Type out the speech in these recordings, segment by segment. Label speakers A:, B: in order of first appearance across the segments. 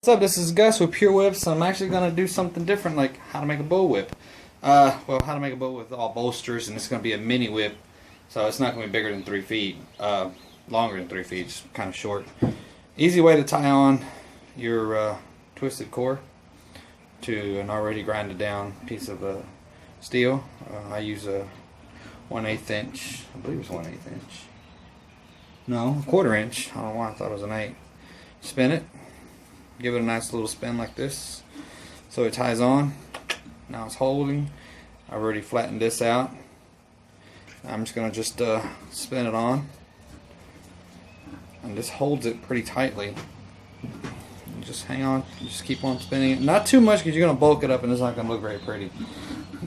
A: What's up, this is Gus with Pure Whips. I'm actually going to do something different, like how to make a bullwhip. Well, how to make a bullwhip with all bolsters, and it's going to be a mini whip, so it's not going to be bigger than 3 feet, longer than 3 feet, just kind of short. Easy way to tie on your twisted core to an already grinded down piece of steel. I use a 1/8 inch, I believe it's 1/8 inch. No, 1/4 inch. I don't know why I thought it was an 8. Spin it. Give it a nice little spin like this so it ties on. Now it's holding. I've already flattened this out. I'm just going to spin it on, and this holds it pretty tightly. Just hang on, just keep on spinning it. Not too much because you're going to bulk it up and it's not going to look very pretty.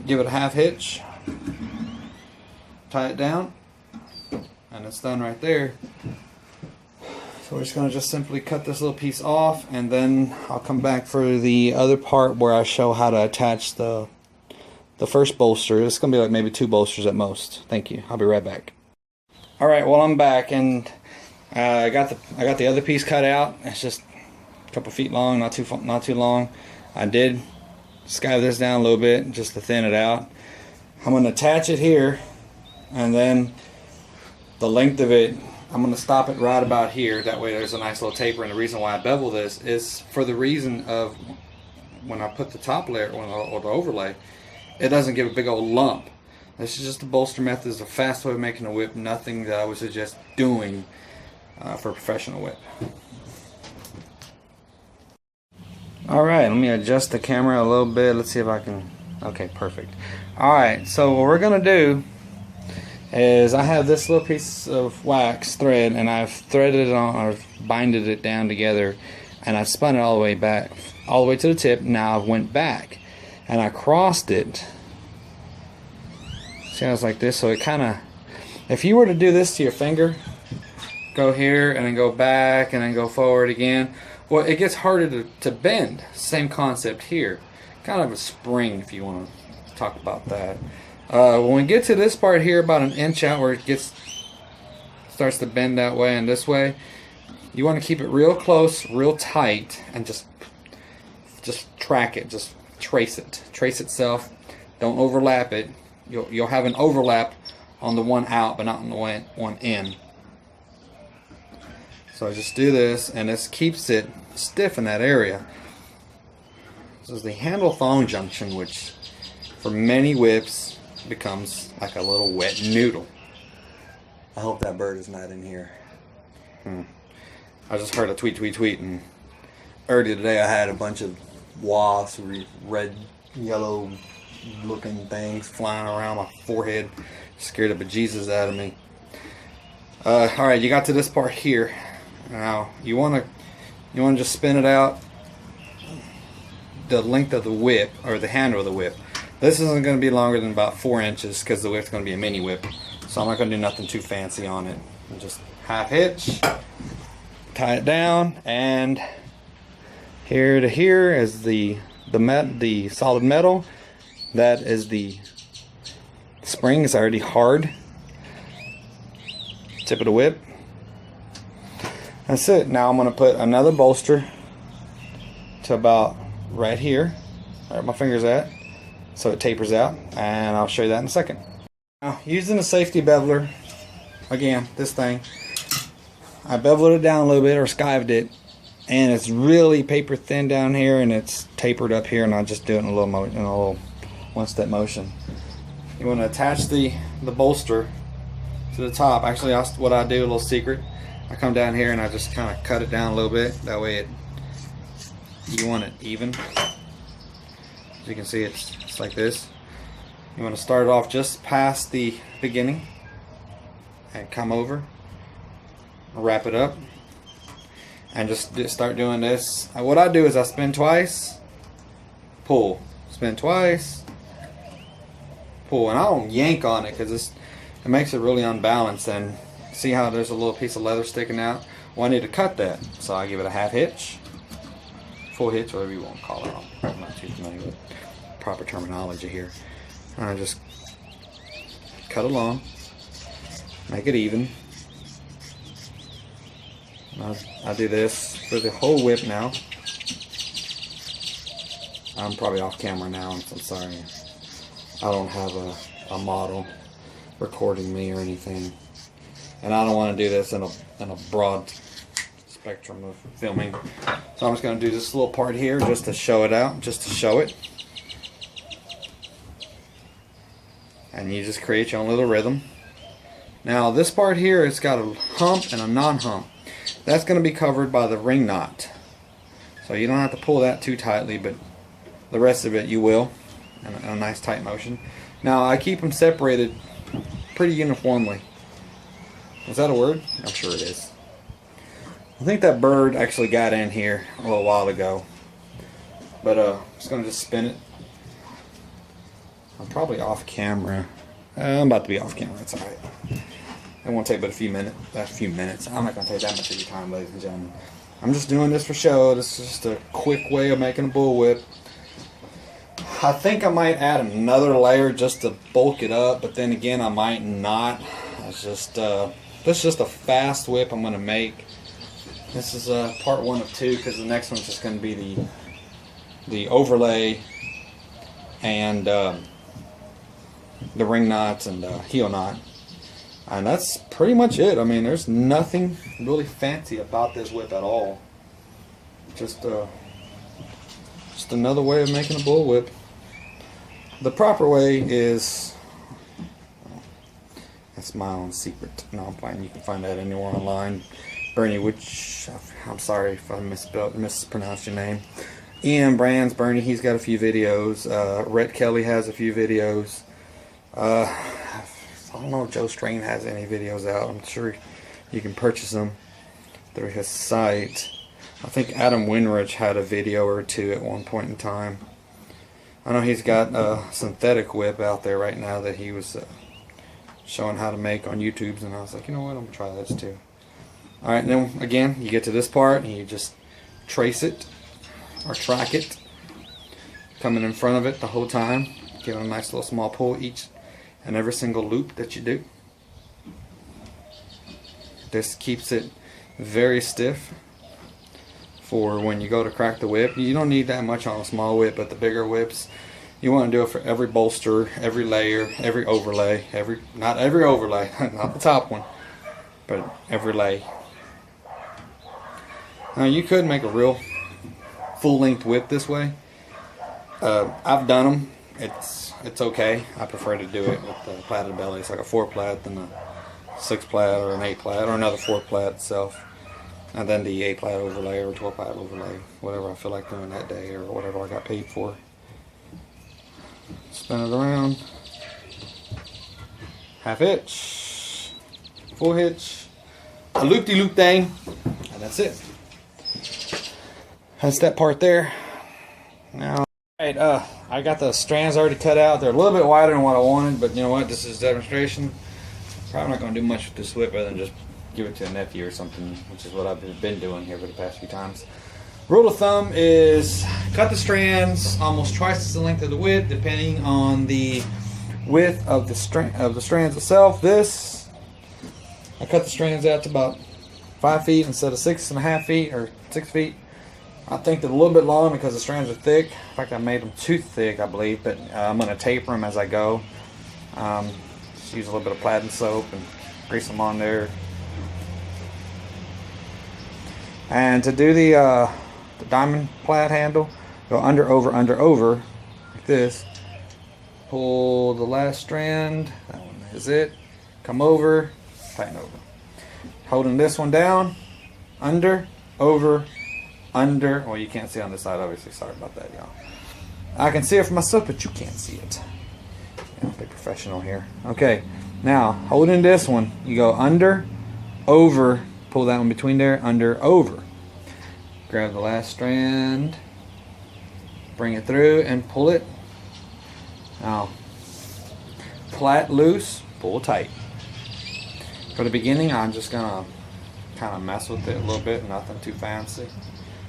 A: Give it a half hitch, tie it down, and it's done right there. So we're just going to simply cut this little piece off, and then I'll come back for the other part where I show how to attach the first bolster. It's going to be like maybe 2 bolsters at most. Thank you. I'll be right back. Alright, well, I'm back, and I got the other piece cut out. It's just a couple feet long, not too long. I did skive this down a little bit just to thin it out. I'm going to attach it here, and then the length of it, I'm going to stop it right about here. That way there's a nice little taper. And the reason why I bevel this is for the reason of when I put the top layer or the overlay, it doesn't give a big old lump. This is just a bolster method. It's a fast way of making a whip. Nothing that I would suggest doing for a professional whip. Alright, let me adjust the camera a little bit. Let's see if I can. Okay, perfect. Alright, so what we're going to do is I have this little piece of wax thread, and I've threaded it on, or binded it down together, and I've spun it all the way back, all the way to the tip. Now I've went back and I crossed it. See how it's like this? So it kind of, if you were to do this to your finger, go here and then go back and then go forward again, well, it gets harder to bend. Same concept here. Kind of a spring, if you want to talk about that. When we get to this part here, about an inch out, where it starts to bend that way and this way, you want to keep it real close, real tight, and just track it, just trace it, trace itself. Don't overlap it. You'll have an overlap on the one out, but not on the one in. So I just do this, and this keeps it stiff in that area. This is the handle thong junction, which for many whips becomes like a little wet noodle. I hope that bird is not in here. I just heard a tweet, and earlier today I had a bunch of wasps, red, yellow looking things flying around my forehead. Scared the bejesus out of me. Alright, you got to this part here. Now you want to just spin it out the length of the whip, or the handle of the whip. This isn't going to be longer than about 4 inches because the whip's going to be a mini whip. So I'm not going to do nothing too fancy on it. Just half hitch, tie it down, and here to here is the solid metal. That is the spring. It's already hard. Tip of the whip. That's it. Now I'm going to put another bolster to about right here, where my finger's at, so it tapers out, and I'll show you that in a second. Now, using a safety beveler, again, this thing, I beveled it down a little bit, or skived it, and it's really paper thin down here, and it's tapered up here, and I'll just do it in a little one-step motion. You want to attach the bolster to the top. Actually, what I do, a little secret, I come down here and I just kind of cut it down a little bit. That way you want it even. As you can see, it's like this. You want to start it off just past the beginning and come over, wrap it up, and just start doing this. And what I do is I spin twice, pull, spin twice, pull, and I don't yank on it because it makes it really unbalanced. And see how there's a little piece of leather sticking out? Well, I need to cut that, so I give it a half hitch, full hitch, whatever you want to call it. I'm not too familiar with proper terminology here. And I just cut along, make it even. I do this for the whole whip now. I'm probably off camera now, so I'm sorry. I don't have a model recording me or anything. And I don't want to do this in a broad spectrum of filming. So I'm just going to do this little part here just to show it out, just to show it. And you just create your own little rhythm. Now this part here, it's got a hump and a non-hump. That's going to be covered by the ring knot. So you don't have to pull that too tightly, but the rest of it you will, in a nice tight motion. Now I keep them separated pretty uniformly. Is that a word? I'm sure it is. I think that bird actually got in here a little while ago. But I'm just going to just spin it. I'm probably off camera. I'm about to be off camera. It's alright. It won't take but a few minutes. I'm not going to take that much of your time, ladies and gentlemen. I'm just doing this for show. This is just a quick way of making a bullwhip. I think I might add another layer just to bulk it up, but then again I might not. It's just this is just a fast whip I'm going to make. This is part 1 of 2, because the next one's just going to be the overlay and the ring knots and heel knot, and that's pretty much it. I mean, there's nothing really fancy about this whip at all. Just another way of making a bullwhip. The proper way is, that's my own secret. No, I'm fine. You can find that anywhere online. Bernie, which I'm sorry if I mispronounced your name. Ian Brands, Bernie, he's got a few videos. Rhett Kelly has a few videos. I don't know if Joe Strain has any videos out. I'm sure you can purchase them through his site. I think Adam Winrich had a video or two at one point in time. I know he's got a synthetic whip out there right now that he was showing how to make on YouTube, and I was like, you know what, I'm going to try this too. Alright, then again, you get to this part and you just trace it or track it, coming in front of it the whole time, give it a nice little small pull each and every single loop that you do. This keeps it very stiff for when you go to crack the whip. You don't need that much on a small whip, but the bigger whips, you want to do it for every bolster, every layer, every overlay, not every overlay, not the top one, but every lay. Now you could make a real full-length whip this way. I've done them. It's okay. I prefer to do it with the plaited belly. It's like a 4-plait than a 6-plait or an 8-plait or another 4-plait itself. And then the 8-plait overlay or 12-plait overlay, whatever I feel like doing that day or whatever I got paid for. Spin it around. Half hitch, full hitch, a loop-de-loop thing, and that's it. That's that part there. Now, alright, I got the strands already cut out. They're a little bit wider than what I wanted, but you know what? This is a demonstration. Probably not going to do much with this whip other than just give it to a nephew or something, which is what I've been doing here for the past few times. Rule of thumb is cut the strands almost twice the length of the whip, depending on the width of the strands itself. This, I cut the strands out to about 5 feet instead of 6.5 feet or 6 feet. I think they're a little bit long because the strands are thick. In fact, I made them too thick, I believe, but I'm going to taper them as I go. Just use a little bit of Platin soap and grease them on there. And to do the diamond plait handle, go under, over, like this. Pull the last strand, that one is it. Come over, tighten over. Holding this one down, under, over, under. Well, you can't see on this side, obviously. Sorry about that, y'all. I can see it for myself, but you can't see it. Yeah, I'll be professional here. Okay, now holding this one, you go under, over, pull that one between there, under, over. Grab the last strand, bring it through, and pull it. Now, plait loose, pull tight. For the beginning, I'm just gonna kind of mess with it a little bit, nothing too fancy.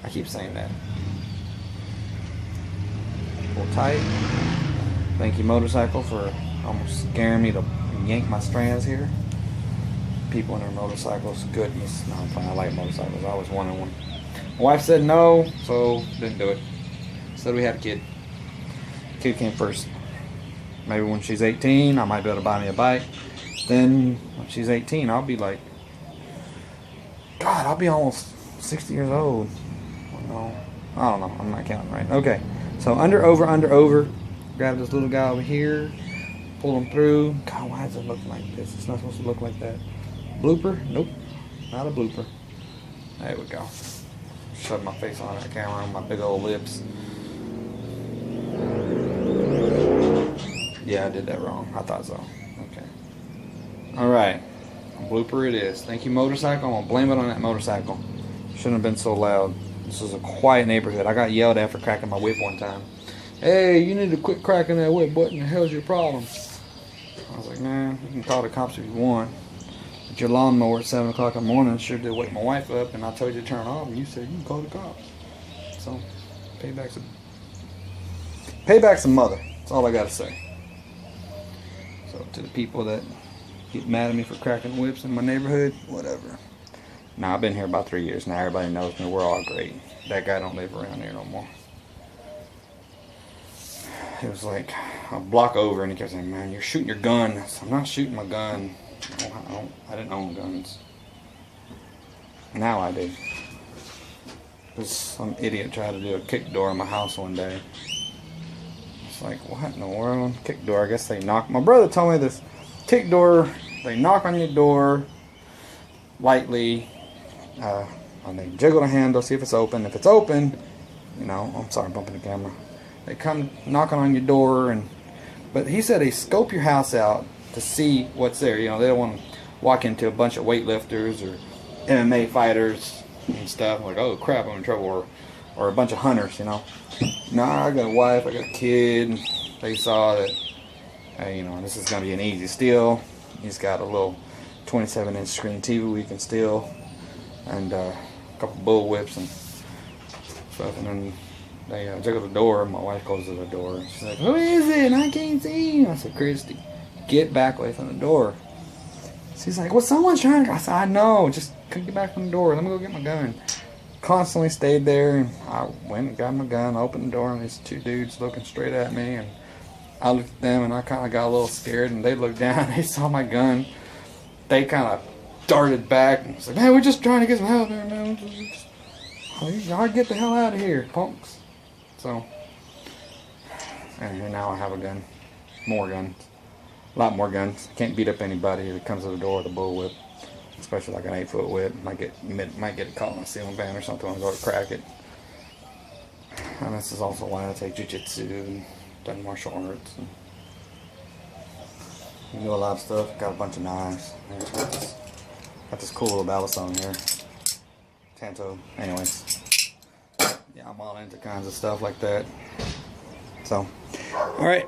A: I keep saying that. Pull tight. Thank you, motorcycle, for almost scaring me to yank my strands here. People in their motorcycles, goodness. No, I'm playing. I like motorcycles. I always wanted one. My wife said no, so didn't do it. Said we had a kid. Kid came first. Maybe when she's 18, I might be able to buy me a bike. Then when she's 18, I'll be like, God, I'll be almost 60 years old. No, I don't know. I'm not counting right. Okay, so under, over. Grab this little guy over here. Pull him through. God, why does it look like this? It's not supposed to look like that. Blooper? Nope, not a blooper. There we go. Shove my face on that camera on my big old lips. Yeah, I did that wrong. I thought so. Okay. Alright. Blooper it is. Thank you, motorcycle. I'm going to blame it on that motorcycle. Shouldn't have been so loud. This is a quiet neighborhood. I got yelled at for cracking my whip one time. Hey, you need to quit cracking that whip. What in the hell's your problem? I was like, man, you can call the cops if you want. But your lawnmower at 7 o'clock in the morning sure did wake my wife up, and I told you to turn it off, and you said you can call the cops. So, payback's a mother. That's all I got to say. So, to the people that get mad at me for cracking whips in my neighborhood, whatever. Nah, I've been here about 3 years now. Everybody knows me. We're all great. That guy don't live around here no more. It was like a block over, and he kept saying, man, you're shooting your gun. I said, I'm not shooting my gun. I didn't own guns. Now I do. Because some idiot tried to do a kick door in my house one day. It's like, what in the world? Kick door, I guess they knock. My brother told me this kick door, they knock on your door lightly, and they jiggle the handle, see if it's open. If it's open, you know, I'm sorry, I'm bumping the camera. They come knocking on your door, but he said they scope your house out to see what's there. You know, they don't want to walk into a bunch of weightlifters or MMA fighters and stuff. I'm like, oh crap, I'm in trouble. Or a bunch of hunters, you know. Nah, I got a wife, I got a kid. And they saw that, hey, you know, this is going to be an easy steal. He's got a little 27-inch screen TV we can steal, and a couple bull whips and stuff. And then they jiggle the door. My wife closes the door. She's like, who is it? I can't see you. I said, Christy, get back away from the door. She's like, well, someone's trying to... I said, I know. Just get back from the door. Let me go get my gun. Constantly stayed there. And I went and got my gun, opened the door, and these two dudes looking straight at me. And I looked at them, and I kind of got a little scared. And they looked down. They saw my gun. They kind of darted back. And was like, man, we're just trying to get some help here, man. Y'all get the hell out of here, punks. So, and now I have a gun. More guns. A lot more guns. Can't beat up anybody that comes to the door with a bullwhip. Especially like an 8-foot whip. Might get it caught in a ceiling fan or something when I go to crack it. And this is also why I take jiu-jitsu and done martial arts. And do a lot of stuff. Got a bunch of knives. Got this cool little balisong here. Tanto. Anyways. Yeah, I'm all into kinds of stuff like that. So, alright.